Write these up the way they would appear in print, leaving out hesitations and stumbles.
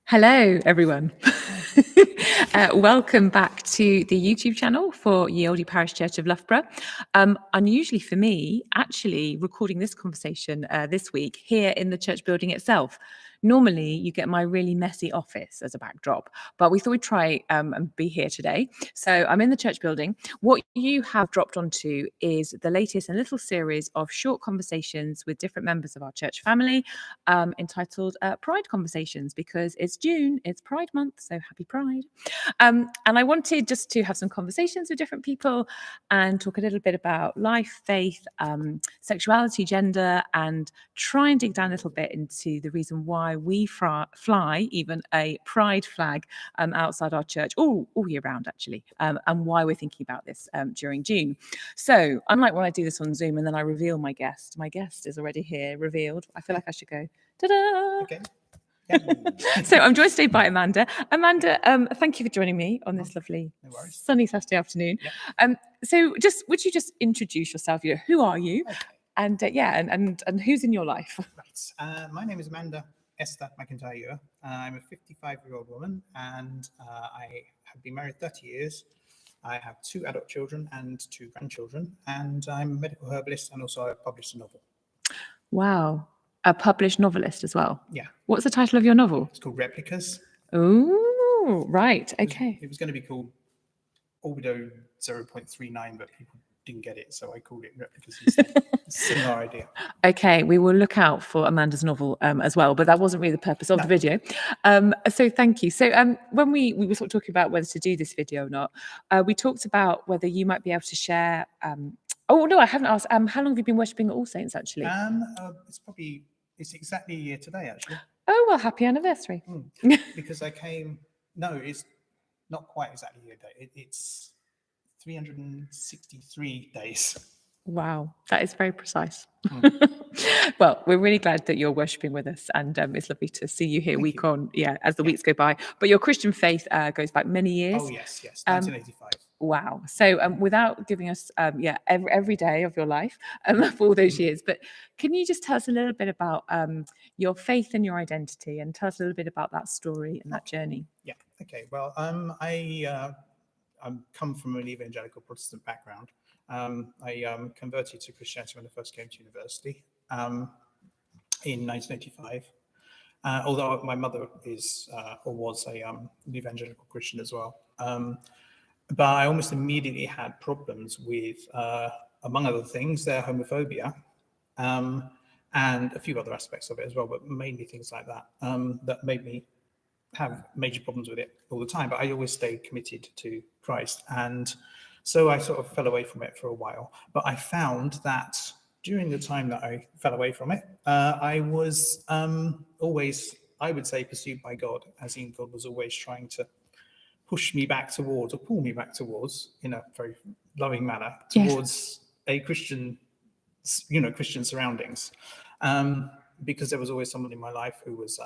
Hello, everyone. Welcome back to the YouTube channel for Ye Olde Parish Church of Loughborough. Unusually for me, actually recording this conversation this week here in the church building itself. Normally, you get my really messy office as a backdrop, but we thought we'd try and be here today. So I'm in the church building. What you have dropped onto is the latest in a little series of short conversations with different members of our church family, entitled Pride Conversations, because it's June, it's Pride Month, so happy Pride. And I wanted just to have some conversations with different people and talk a little bit about life, faith, sexuality, gender, and try and dig down a little bit into the reason why we fly even a pride flag outside our church all year round, actually, and why we're thinking about this during June. So unlike when I do this on Zoom and then I reveal my guest is already here, revealed. I feel like I should go, ta-da! Okay. So I'm joined today by Amanda. Amanda, thank you for joining me on this lovely sunny Saturday afternoon. Yeah. So would you just introduce yourself? Who are you? Okay. And who's in your life? Right. My name is Amanda Ure. I'm a 55-year-old woman, and I have been married 30 years. I have 2 adult children and 2 grandchildren, and I'm a medical herbalist, and also I published a novel. Wow. A published novelist as well? Yeah. What's the title of your novel? It's called Replicas. Oh, right. Okay. It was going to be called Orbido 0.39, but people didn't get it, so I called it Replicas instead. Similar idea. Okay, we will look out for Amanda's novel as well, but that wasn't really the purpose of the video. So thank you. So when we were sort of talking about whether to do this video or not, we talked about whether you might be able to share. Oh no, I haven't asked. How long have you been worshipping at All Saints actually? It's exactly a year today, actually. Oh well, happy anniversary. Because I came. No, it's not quite exactly a year day. It's 363 days. Wow, that is very precise. Well, we're really glad that you're worshipping with us, and it's lovely to see you here week on, as the weeks go by. But your Christian faith goes back many years. Oh yes, 1985. Wow. So without giving us every day of your life for all those years, but can you just tell us a little bit about your faith and your identity, and tell us a little bit about that story and that journey? Yeah. Okay. Well, I come from an evangelical Protestant background. I converted to Christianity when I first came to university in 1985. Although my mother is or was an evangelical Christian as well. But I almost immediately had problems with, among other things, their homophobia and a few other aspects of it as well, but mainly things like that, that made me have major problems with it all the time. But I always stayed committed to Christ. And so I sort of fell away from it for a while. But I found that during the time that I fell away from it, I was always, I would say, pursued by God, as in God was always trying to push me back towards, or pull me back towards, in a very loving manner, towards a Christian, Christian surroundings. Because there was always someone in my life who was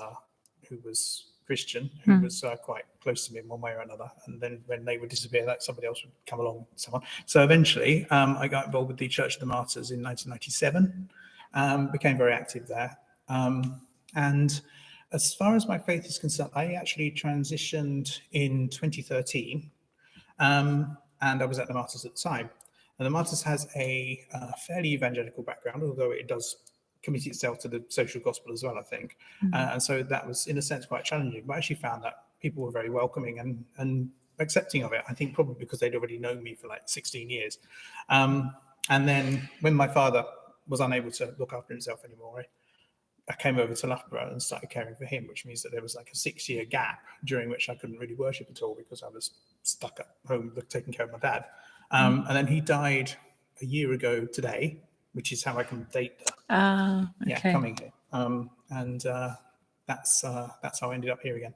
Christian, who was quite close to me in one way or another. And then when they would disappear, that somebody else would come along, someone. So eventually I got involved with the Church of the Martyrs in 1997, became very active there. And as far as my faith is concerned, I actually transitioned in 2013, and I was at the Martyrs at the time. And the Martyrs has a fairly evangelical background, although it does commit itself to the social gospel as well, I think. And so that was, in a sense, quite challenging. But I actually found that people were very welcoming and accepting of it. I think probably because they'd already known me for like 16 years. And then when my father was unable to look after himself anymore, I came over to Loughborough and started caring for him, which means that there was like a 6-year gap during which I couldn't really worship at all because I was stuck at home taking care of my dad. And then he died a year ago today, which is how I can date coming here. And that's how I ended up here again.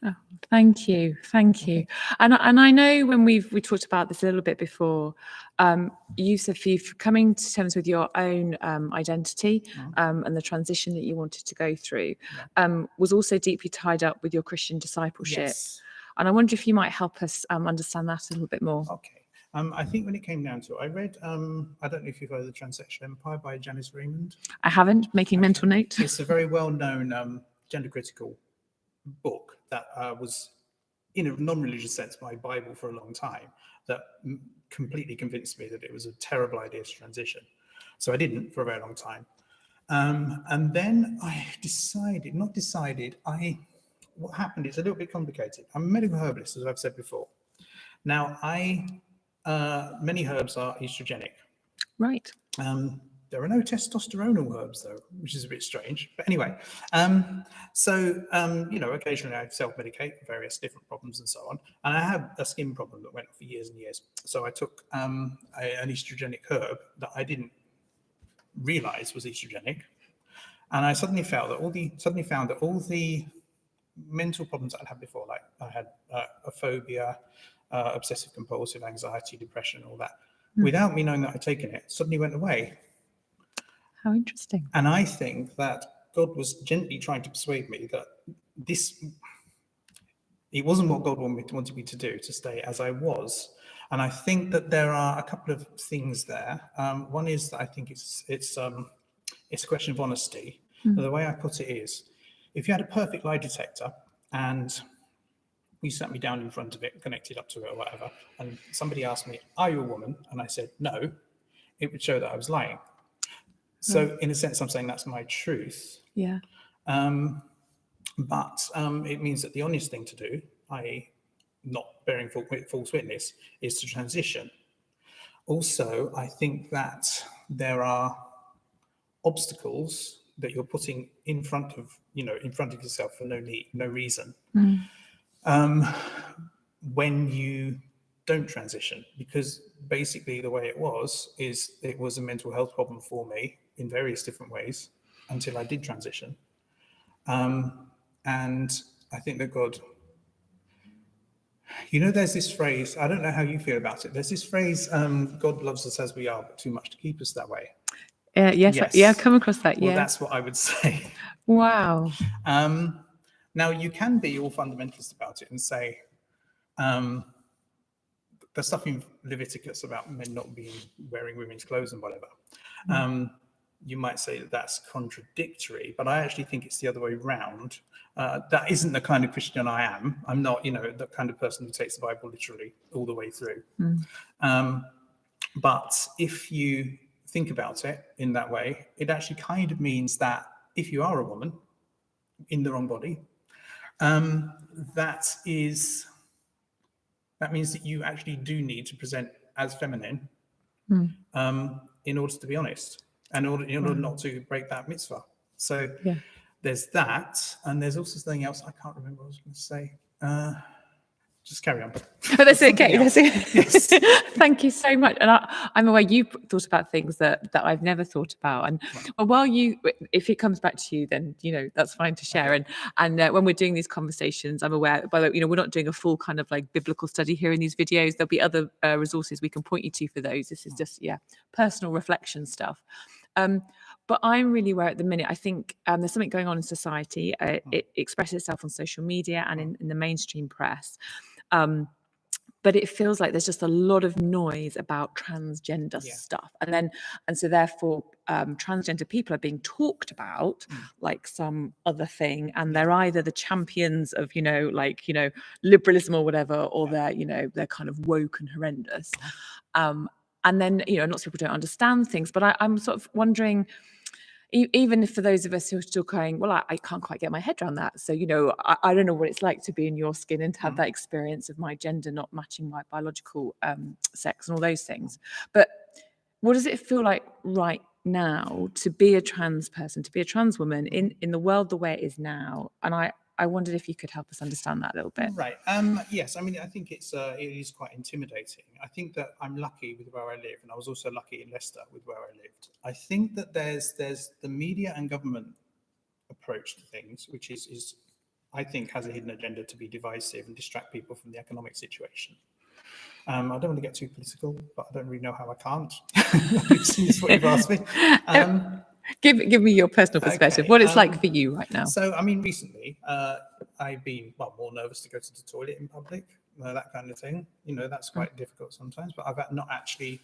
Oh, thank you. Okay. And I know when we talked about this a little bit before, you said for you coming to terms with your own identity and the transition that you wanted to go through was also deeply tied up with your Christian discipleship. Yes. And I wonder if you might help us understand that a little bit more. Okay. I think when it came down to it, I read, I don't know if you've heard of The Transsexual Empire by Janice Raymond. I haven't, making mental note. It's a very well-known gender-critical book that was, in a non-religious sense, my Bible for a long time, that completely convinced me that it was a terrible idea to transition. So I didn't for a very long time. And then I what happened is a little bit complicated. I'm a medical herbalist, as I've said before. Now, many herbs are estrogenic. Right. There are no testosteronal herbs, though, which is a bit strange. But anyway, occasionally I self-medicate for various different problems and so on. And I had a skin problem that went on for years and years. So I took an estrogenic herb that I didn't realize was estrogenic. And I suddenly found that all the mental problems I'd had before, like I had a phobia, obsessive compulsive anxiety, depression, all that, without me knowing that I'd taken it, suddenly went away. How interesting. And I think that God was gently trying to persuade me that it wasn't what God wanted me to do, to stay as I was. And I think that there are a couple of things there. One is that I think it's a question of honesty. The way I put it is, if you had a perfect lie detector and you sat me down in front of it, connected up to it or whatever, and somebody asked me, "Are you a woman?" and I said no, it would show that I was lying. So in a sense, I'm saying that's my truth. Yeah. But it means that the honest thing to do, i.e. not bearing false witness, is to transition. Also, I think that there are obstacles that you're putting in front of yourself for no reason. When you don't transition, because basically the way it was a mental health problem for me in various different ways until I did transition. And I think that God, there's this phrase, I don't know how you feel about it. There's this phrase, God loves us as we are, but too much to keep us that way. Yes. Yeah, I've come across that. Well, yeah. that's what I would say. Wow. Now, you can be all fundamentalist about it and say, the stuff in Leviticus about men not wearing women's clothes and whatever. You might say that that's contradictory, but I actually think it's the other way around. That isn't the kind of Christian I am. I'm not, the kind of person who takes the Bible literally all the way through. But if you think about it in that way, it actually kind of means that if you are a woman in the wrong body, that means that you actually do need to present as feminine in order to be honest, and in order not to break that mitzvah. So there's that, and there's also something else. I can't remember what I was going to say. Just carry on. Oh, that's okay. That's okay. Yes. Thank you so much. And I'm aware you thought about things that I've never thought about. And if it comes back to you, then that's fine to share. Okay. And when we're doing these conversations, I'm aware. By the way, we're not doing a full kind of like biblical study here in these videos. There'll be other resources we can point you to for those. This is just personal reflection stuff. But I'm really aware at the minute, I think there's something going on in society. It expresses itself on social media and in the mainstream press. But it feels like there's just a lot of noise about transgender stuff. And so therefore transgender people are being talked about like some other thing. And they're either the champions of, liberalism or whatever, or they're kind of woke and horrendous. And then, lots of people don't understand things, but I'm sort of wondering, even for those of us who are still going, well, I can't quite get my head around that. So, I don't know what it's like to be in your skin and to have that experience of my gender not matching my biological sex and all those things. But what does it feel like right now to be a trans person, to be a trans woman in the world the way it is now? And I wondered if you could help us understand that a little bit. Right. Yes. I mean, I think it is quite intimidating. I think that I'm lucky with where I live, and I was also lucky in Leicester with where I lived. I think that there's the media and government approach to things, which is I think has a hidden agenda to be divisive and distract people from the economic situation. I don't want to get too political, but I don't really know how I can't. It's what you've asked me. Give me your personal perspective, what it's like for you right now. So, I mean, recently, I've been more nervous to go to the toilet in public, that kind of thing. That's quite difficult sometimes, but I've not actually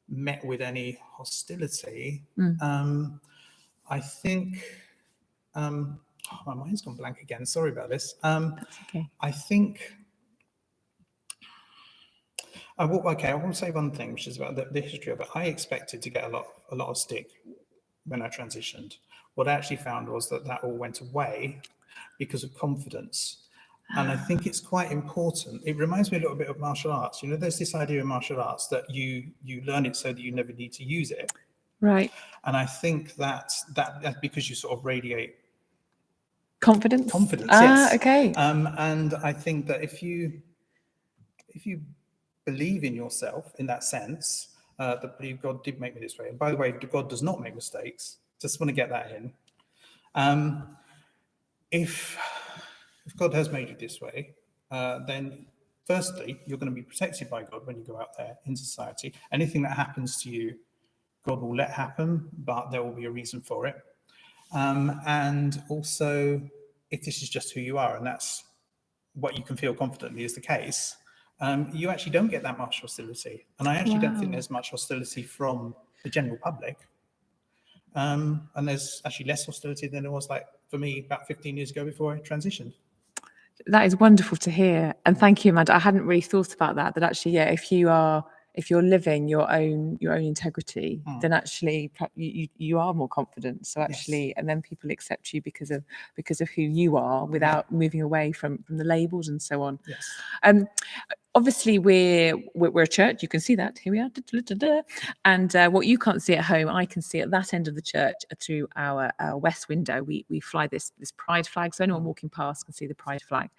met with any hostility. I think my mind's gone blank again. Sorry about this. That's okay. I think. I want to say one thing, which is about the history of it. I expected to get a lot of stick when I transitioned. What I actually found was that all went away because of confidence. And I think it's quite important. It reminds me a little bit of martial arts. There's this idea in martial arts that you learn it so that you never need to use it. Right. And I think that's because you sort of radiate Confidence. Yes. Okay. And I think that if you believe in yourself in that sense, that believe God did make me this way. And by the way, God does not make mistakes. Just want to get that in. If God has made you this way, then firstly, you're going to be protected by God when you go out there in society. Anything that happens to you, God will let happen, but there will be a reason for it. And also, if this is just who you are, and that's what you can feel confidently is the case, you actually don't get that much hostility. And I actually don't think there's much hostility from the general public. And there's actually less hostility than there was, like, for me, about 15 years ago before I transitioned. That is wonderful to hear. And thank you, Amanda. I hadn't really thought about that actually, yeah, if you're living your own integrity, then actually you are more confident. So actually, yes. And then people accept you because of who you are without moving away from the labels and so on. Yes. Obviously, we're a church. You can see that. Here we are. And what you can't see at home, I can see at that end of the church through our west window. We fly this pride flag, so anyone walking past can see the pride flag.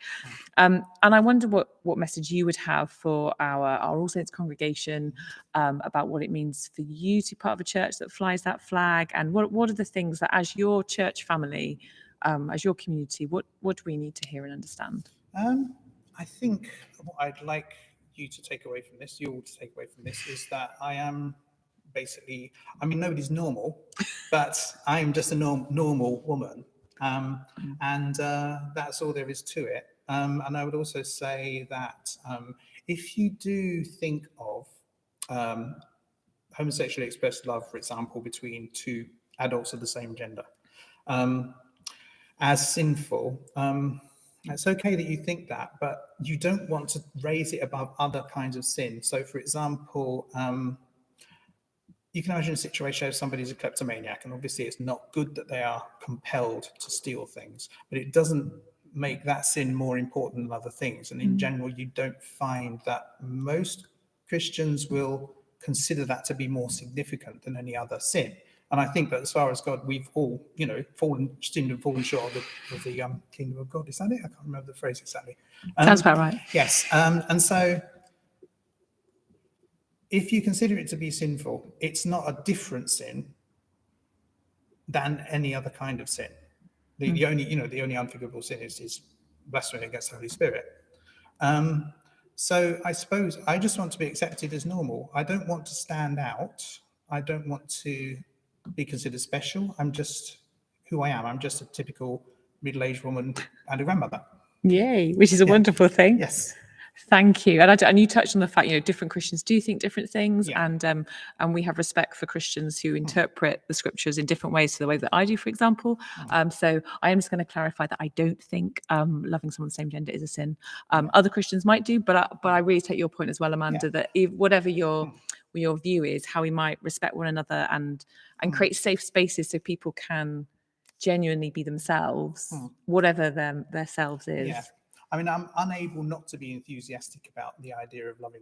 And I wonder what message you would have for our All Saints congregation about what it means for you to be part of a church that flies that flag, and what are the things that, as your church family, as your community, what do we need to hear and understand? I think what I'd like you to take away from this, you all to take away from this, is that I am basically, nobody's normal, but I am just a normal woman. And that's all there is to it. And I would also say that if you do think of homosexually expressed love, for example, between two adults of the same gender, as sinful, it's okay that you think that, but you don't want to raise it above other kinds of sin. So, for example, you can imagine a situation where somebody's a kleptomaniac, and obviously it's not good that they are compelled to steal things, but it doesn't make that sin more important than other things. And in general, you don't find that most Christians will consider that to be more significant than any other sin. And I think that as far as God, we've all, sinned and fallen short of the kingdom of God. Is that it? I can't remember the phrase exactly. Sounds about right. Yes. And so if you consider it to be sinful, it's not a different sin than any other kind of sin. The only unforgivable sin is blasphemy against the Holy Spirit. So I suppose I just want to be accepted as normal. I don't want to stand out. I don't want to be considered special. I'm just who I am. I'm just a typical middle-aged woman and a grandmother. Yay, which is a wonderful thing. Yes. Thank you. And you touched on the fact, different Christians do think different things, Yeah. and we have respect for Christians who interpret the scriptures in different ways to the way that I do, for example. So I am just going to clarify that I don't think loving someone of the same gender is a sin. Other Christians might do, but I really take your point as well, Amanda, that whatever your view is, how we might respect one another and create safe spaces so people can genuinely be themselves, whatever their selves is. Yeah. I'm unable not to be enthusiastic about the idea of loving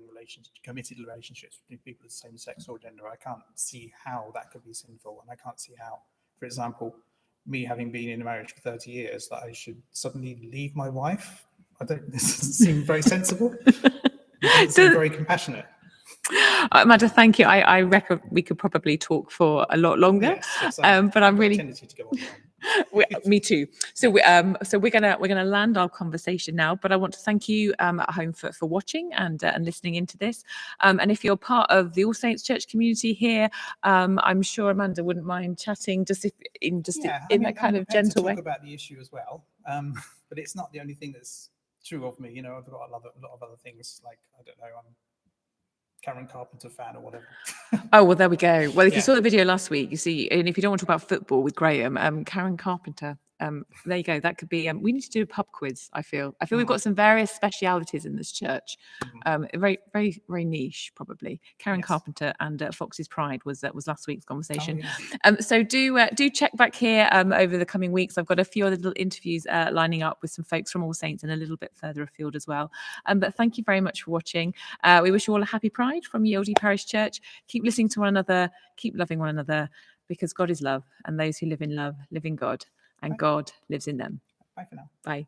committed relationships between people of the same sex or gender. I can't see how that could be sinful. And I can't see how, for example, me having been in a marriage for 30 years, that I should suddenly leave my wife. This doesn't seem very sensible. It doesn't seem very compassionate. Amanda, thank you. I reckon we could probably talk for a lot longer. Yes, but I'm really tendency to go on. Me too. So we're gonna land our conversation now. But I want to thank you at home for watching and listening into this. And if you're part of the All Saints Church community here, I'm sure Amanda wouldn't mind chatting in that kind of gentle way. Talk about the issue as well, but it's not the only thing that's true of me. I've got a lot of other things, like, I don't know, I'm Karen Carpenter fan or whatever. Oh, well, there we go. Well, if you Yeah. saw the video last week, you see, and if you don't want to talk about football with Graham, Karen Carpenter, there you go. That could be, we need to do a pub quiz, I feel. We've got some various specialities in this church. Very, very, very niche, probably. Karen Yes. Carpenter and Fox's Pride was last week's conversation. Oh, yeah. So do check back here over the coming weeks. I've got a few other little interviews lining up with some folks from All Saints and a little bit further afield as well. But thank you very much for watching. We wish you all a happy Pride from Yieldy Parish Church. Keep listening to one another, keep loving one another, because God is love, and those who live in love live in God, and God lives in them. Bye for now. Bye.